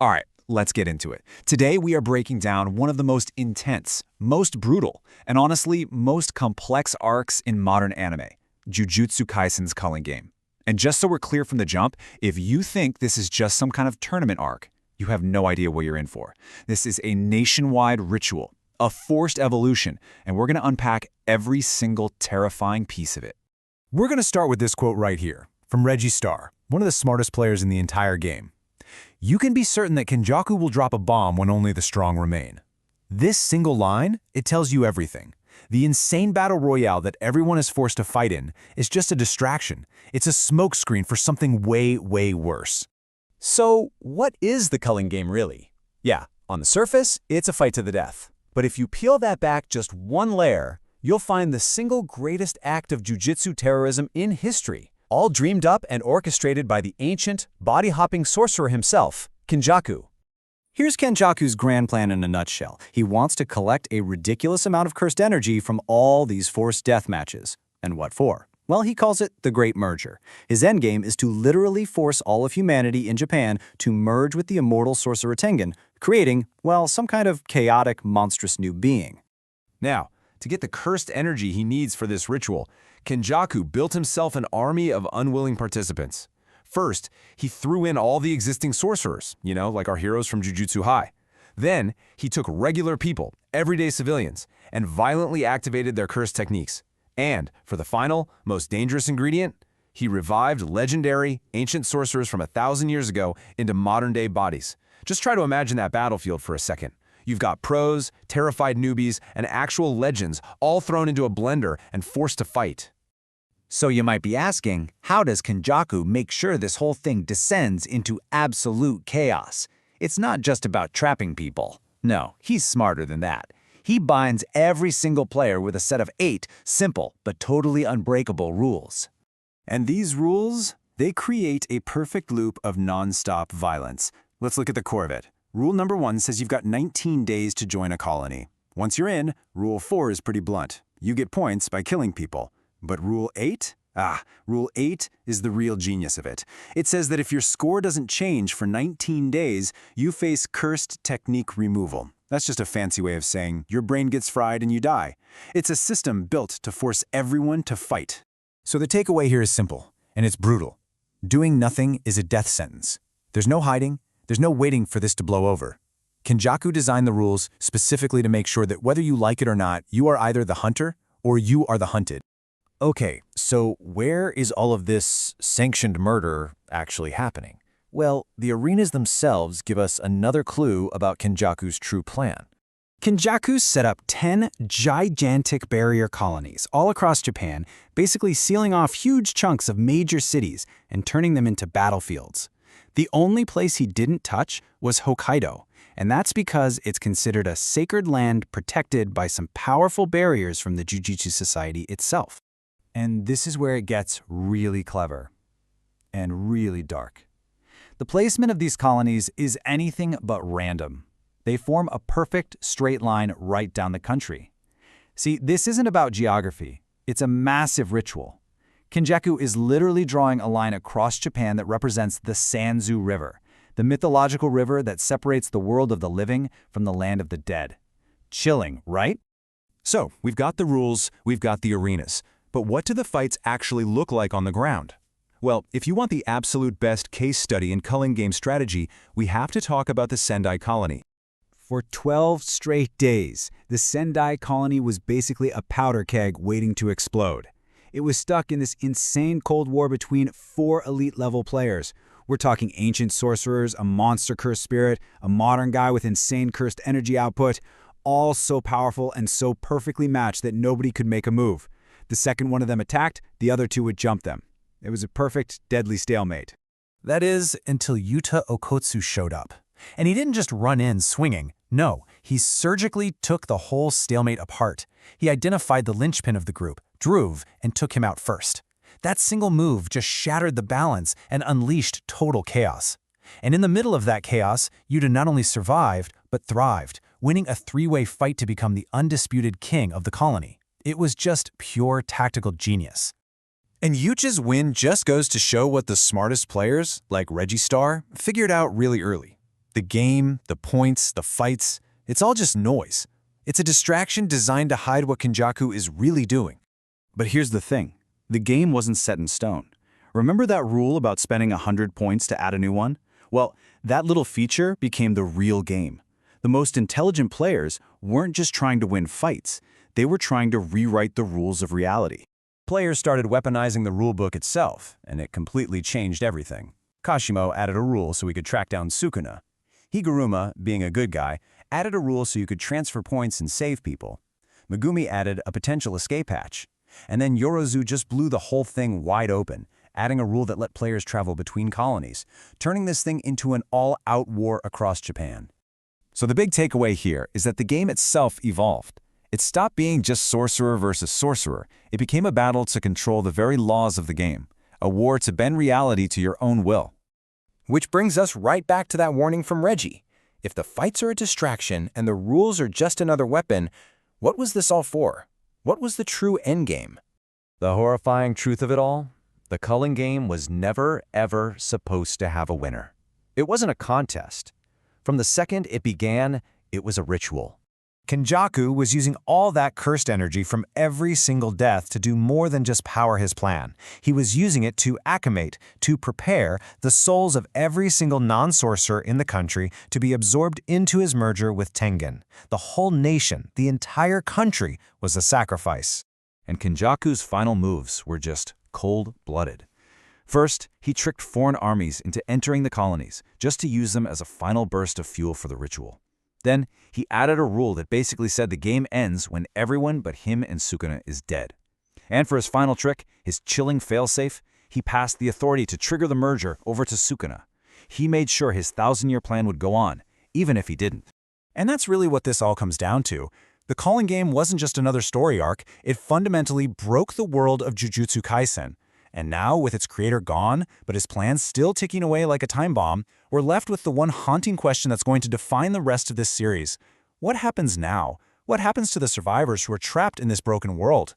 All right, let's get into it. Today we are breaking down one of the most intense, most brutal, and honestly, most complex arcs in modern anime, Jujutsu Kaisen's Culling Game. And just so we're clear from the jump, if you think this is just some kind of tournament arc, you have no idea what you're in for. This is a nationwide ritual, a forced evolution, and we're going to unpack every single terrifying piece of it. We're going to start with this quote right here, from Reggie Star, one of the smartest players in the entire game. You can be certain that Kenjaku will drop a bomb when only the strong remain. This single line, it tells you everything. The insane battle royale that everyone is forced to fight in is just a distraction. It's a smokescreen for something way, way worse. So, what is the Culling Game really? Yeah, on the surface, it's a fight to the death. But if you peel that back just one layer, you'll find the single greatest act of jujutsu terrorism in history, all dreamed up and orchestrated by the ancient, body-hopping sorcerer himself, Kenjaku. Here's Kenjaku's grand plan in a nutshell. He wants to collect a ridiculous amount of cursed energy from all these forced death matches. And what for? Well, he calls it the Great Merger. His endgame is to literally force all of humanity in Japan to merge with the immortal sorcerer Tengen, creating, well, some kind of chaotic, monstrous new being. Now, to get the cursed energy he needs for this ritual, Kenjaku built himself an army of unwilling participants. First, he threw in all the existing sorcerers, like our heroes from Jujutsu High. Then, he took regular people, everyday civilians, and violently activated their cursed techniques. And, for the final, most dangerous ingredient, he revived legendary, ancient sorcerers from 1,000 years ago into modern-day bodies. Just try to imagine that battlefield for a second. You've got pros, terrified newbies, and actual legends all thrown into a blender and forced to fight. So you might be asking, how does Kenjaku make sure this whole thing descends into absolute chaos? It's not just about trapping people. No, he's smarter than that. He binds every single player with a set of 8 simple but totally unbreakable rules. And these rules, they create a perfect loop of non-stop violence. Let's look at the core of it. Rule number 1 says you've got 19 days to join a colony. Once you're in, Rule 4 is pretty blunt. You get points by killing people. But Rule 8? Rule 8 is the real genius of it. It says that if your score doesn't change for 19 days, you face cursed technique removal. That's just a fancy way of saying your brain gets fried and you die. It's a system built to force everyone to fight. So the takeaway here is simple, and it's brutal. Doing nothing is a death sentence. There's no hiding. There's no waiting for this to blow over. Kenjaku designed the rules specifically to make sure that whether you like it or not, you are either the hunter or you are the hunted. Okay, so where is all of this sanctioned murder actually happening? Well, the arenas themselves give us another clue about Kenjaku's true plan. Kenjaku set up 10 gigantic barrier colonies all across Japan, basically sealing off huge chunks of major cities and turning them into battlefields. The only place he didn't touch was Hokkaido, and that's because it's considered a sacred land protected by some powerful barriers from the Jujutsu Society itself. And this is where it gets really clever and really dark. The placement of these colonies is anything but random. They form a perfect straight line right down the country. See, this isn't about geography. It's a massive ritual. Kenjaku is literally drawing a line across Japan that represents the Sanzu River, the mythological river that separates the world of the living from the land of the dead. Chilling, right? So, we've got the rules, we've got the arenas. But what do the fights actually look like on the ground? Well, if you want the absolute best case study in culling game strategy, we have to talk about the Sendai colony. For 12 straight days, the Sendai colony was basically a powder keg waiting to explode. It was stuck in this insane Cold War between 4 elite-level players. We're talking ancient sorcerers, a monster cursed spirit, a modern guy with insane cursed energy output, all so powerful and so perfectly matched that nobody could make a move. The second one of them attacked, the other 2 would jump them. It was a perfect, deadly stalemate. That is, until Yuta Okotsu showed up. And he didn't just run in swinging. No, he surgically took the whole stalemate apart. He identified the linchpin of the group, Druve, and took him out first. That single move just shattered the balance and unleashed total chaos. And in the middle of that chaos, Yuta not only survived, but thrived, winning a 3-way fight to become the undisputed king of the colony. It was just pure tactical genius. And Yucha's win just goes to show what the smartest players, like Reggie Star, figured out really early. The game, the points, the fights, it's all just noise. It's a distraction designed to hide what Kenjaku is really doing. But here's the thing. The game wasn't set in stone. Remember that rule about spending 100 points to add a new one? Well, that little feature became the real game. The most intelligent players weren't just trying to win fights. They were trying to rewrite the rules of reality. Players started weaponizing the rulebook itself, and it completely changed everything. Kashimo added a rule so he could track down Sukuna. Higuruma, being a good guy, added a rule so you could transfer points and save people. Megumi added a potential escape hatch. And then Yorozu just blew the whole thing wide open, adding a rule that let players travel between colonies, turning this thing into an all-out war across Japan. So the big takeaway here is that the game itself evolved. It stopped being just sorcerer versus sorcerer. It became a battle to control the very laws of the game, a war to bend reality to your own will. Which brings us right back to that warning from Reggie. If the fights are a distraction and the rules are just another weapon, what was this all for? What was the true endgame? The horrifying truth of it all? The Culling game was never, ever supposed to have a winner. It wasn't a contest. From the second it began, it was a ritual. Kenjaku was using all that cursed energy from every single death to do more than just power his plan. He was using it to acclimate, to prepare the souls of every single non-sorcerer in the country to be absorbed into his merger with Tengen. The whole nation, the entire country, was a sacrifice. And Kenjaku's final moves were just cold-blooded. First, he tricked foreign armies into entering the colonies, just to use them as a final burst of fuel for the ritual. Then, he added a rule that basically said the game ends when everyone but him and Sukuna is dead. And for his final trick, his chilling failsafe, he passed the authority to trigger the merger over to Sukuna. He made sure his 1,000-year plan would go on, even if he didn't. And that's really what this all comes down to. The Culling game wasn't just another story arc, it fundamentally broke the world of Jujutsu Kaisen. And now, with its creator gone, but his plans still ticking away like a time bomb, we're left with the one haunting question that's going to define the rest of this series. What happens now? What happens to the survivors who are trapped in this broken world?